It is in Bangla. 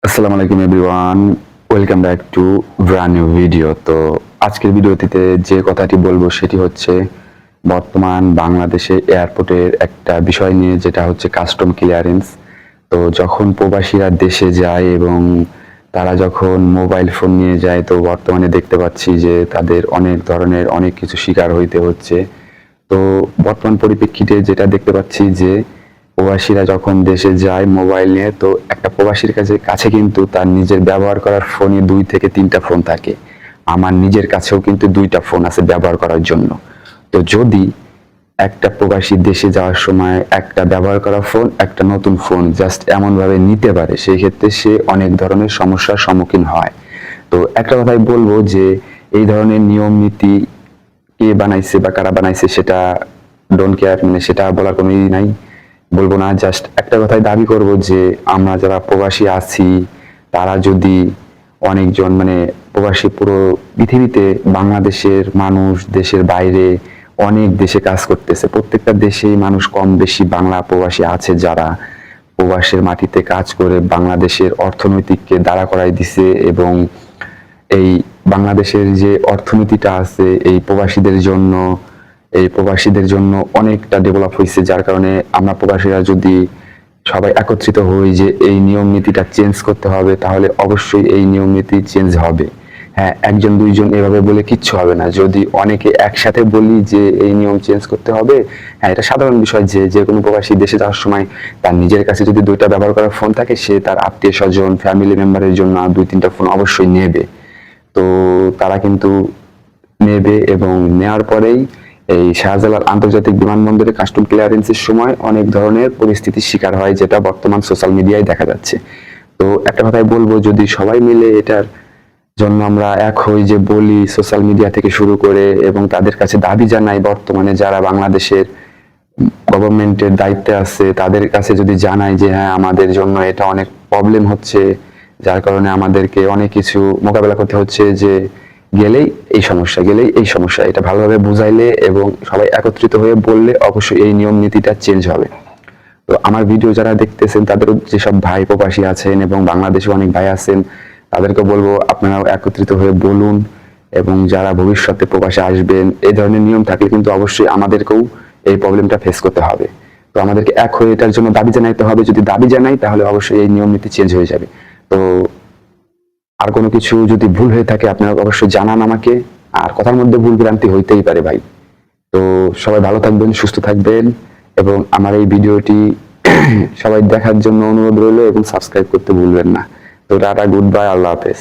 আসসালামু আলাইকুম everyone, welcome back to brand new video. তো আজকের ভিডিওটিতে যে কথাটি বলবো সেটি হচ্ছে বর্তমান বাংলাদেশে এয়ারপোর্টের একটা বিষয় নিয়ে, যেটা হচ্ছে কাস্টম ক্লিয়ারেন্স। তো যখন প্রবাসীরা দেশে যায় এবং তারা যখন মোবাইল ফোন নিয়ে যায়, তো বর্তমানে দেখতে পাচ্ছি যে তাদের অনেক ধরনের অনেক কিছু শিকার হইতে হচ্ছে। তো বর্তমান পরিপ্রেক্ষিতে যেটা দেখতে পাচ্ছি যে প্রবাসীরা যখন দেশে যায় মোবাইল নিয়ে, তো একটা প্রবাসীর কাছে কিন্তু তার নিজের ব্যবহার করার ফোনে 2 থেকে 3টা ফোন থাকে। আমার নিজের কাছেও কিন্তু 2টা ফোন আছে ব্যবহার করার জন্য। তো যদি একটা প্রবাসী দেশে যাওয়ার সময় একটা ব্যবহার করা ফোন, একটা নতুন ফোন জাস্ট এমনভাবে নিতে পারে, সেই ক্ষেত্রে সে অনেক ধরনের সমস্যার সম্মুখীন হয়। তো একটা কথাই বলবো যে এই ধরনের নিয়ম নীতি কে বানাইছে বা কারা বানাইছে সেটা ডোন্ট কেয়ার, মানে সেটা বলার কোনো নাই, বলবো না। জাস্ট একটা কথাই দাবি করব যে আমরা যারা প্রবাসী আছি তারা যদি অনেকজন, মানে প্রবাসী পুরো পৃথিবীতে বাংলাদেশের মানুষ দেশের বাইরে অনেক দেশে কাজ করতেছে, প্রত্যেকটা দেশেই মানুষ কম বেশি বাংলা প্রবাসী আছে যারা প্রবাসের মাটিতে কাজ করে বাংলাদেশের অর্থনৈতিককে দাঁড়া করাই দিছে। এবং এই বাংলাদেশের যে অর্থনীতিটা আছে এই প্রবাসীদের জন্য অনেকটা ডেভেলপ হয়েছে, যার কারণে আমরা প্রবাসীরা যদি সবাই একত্রিত হই যে এই নিয়ম নীতিটা চেঞ্জ করতে হবে, তাহলে অবশ্যই এই নিয়ম নীতি চেঞ্জ হবে। হ্যাঁ, একজন দুইজন এভাবে বলে কিচ্ছু হবে না। যদি অনেকে একসাথে বলি যে এই নিয়ম চেঞ্জ করতে হবে, হ্যাঁ, এটা সাধারণ বিষয় যে যে কোনো প্রবাসী দেশে যাওয়ার সময় তার নিজের কাছে যদি 2টা ব্যবহার করার ফোন থাকে, সে তার আত্মীয় স্বজন ফ্যামিলি মেম্বারের জন্য 2-3টা ফোন অবশ্যই নেবে। তো তারা কিন্তু নেবে, এবং নেওয়ার পরেই এই শাহজালাল আন্তর্জাতিক বিমানবন্দরে কাস্টম ক্লিয়ারেন্সের সময় অনেক ধরনের পরিস্থিতির শিকার হয়, যেটা বর্তমান সোশ্যাল মিডিয়ায় দেখা যাচ্ছে। তো একটা কথাই বলবো, যদি সবাই মিলে এটার জন্য আমরা এক হই, যে বলি সোশ্যাল মিডিয়া থেকে শুরু করে, এবং তাদের কাছে দাবি জানাই, বর্তমানে যারা বাংলাদেশের গভর্নমেন্টের দায়িত্বে আছে তাদের কাছে যদি জানাই যে হ্যাঁ, আমাদের জন্য এটা অনেক প্রবলেম হচ্ছে, যার কারণে আমাদেরকে অনেক কিছু মোকাবেলা করতে হচ্ছে, যে গেলেই এই সমস্যা, এটা ভালোভাবে বুঝাইলে এবং সবাই একত্রিত হয়ে বললে অবশ্যই এই নিয়ম নীতিটা চেঞ্জ হবে। তো আমার ভিডিও যারা দেখতেছেন, তাদের যেসব ভাই প্রবাসী আছেন এবং বাংলাদেশে অনেক ভাই আছেন, তাদেরকে বলবো আপনারাও একত্রিত হয়ে বলুন। এবং যারা ভবিষ্যতে প্রবাসে আসবেন, এই ধরনের নিয়ম থাকলে কিন্তু অবশ্যই আমাদেরকেও এই প্রবলেমটা ফেস করতে হবে। তো আমাদেরকে এক হয়ে এটার জন্য দাবি জানাইতে হবে। যদি দাবি জানাই, তাহলে অবশ্যই এই নিয়ম নীতি চেঞ্জ হয়ে যাবে। তো আর কোনো কিছু যদি ভুল হয়ে থাকে, আপনারা অবশ্যই জানান আমাকে। আর কথার মধ্যে ভুল ভ্রান্তি হইতেই পারে ভাই। তো সবাই ভালো থাকবেন, সুস্থ থাকবেন, এবং আমার এই ভিডিওটি সবাই দেখার জন্য অনুরোধ রইল, এবং সাবস্ক্রাইব করতে ভুলবেন না। তো টাটা, গুড বাই, আল্লাহ হাফেজ।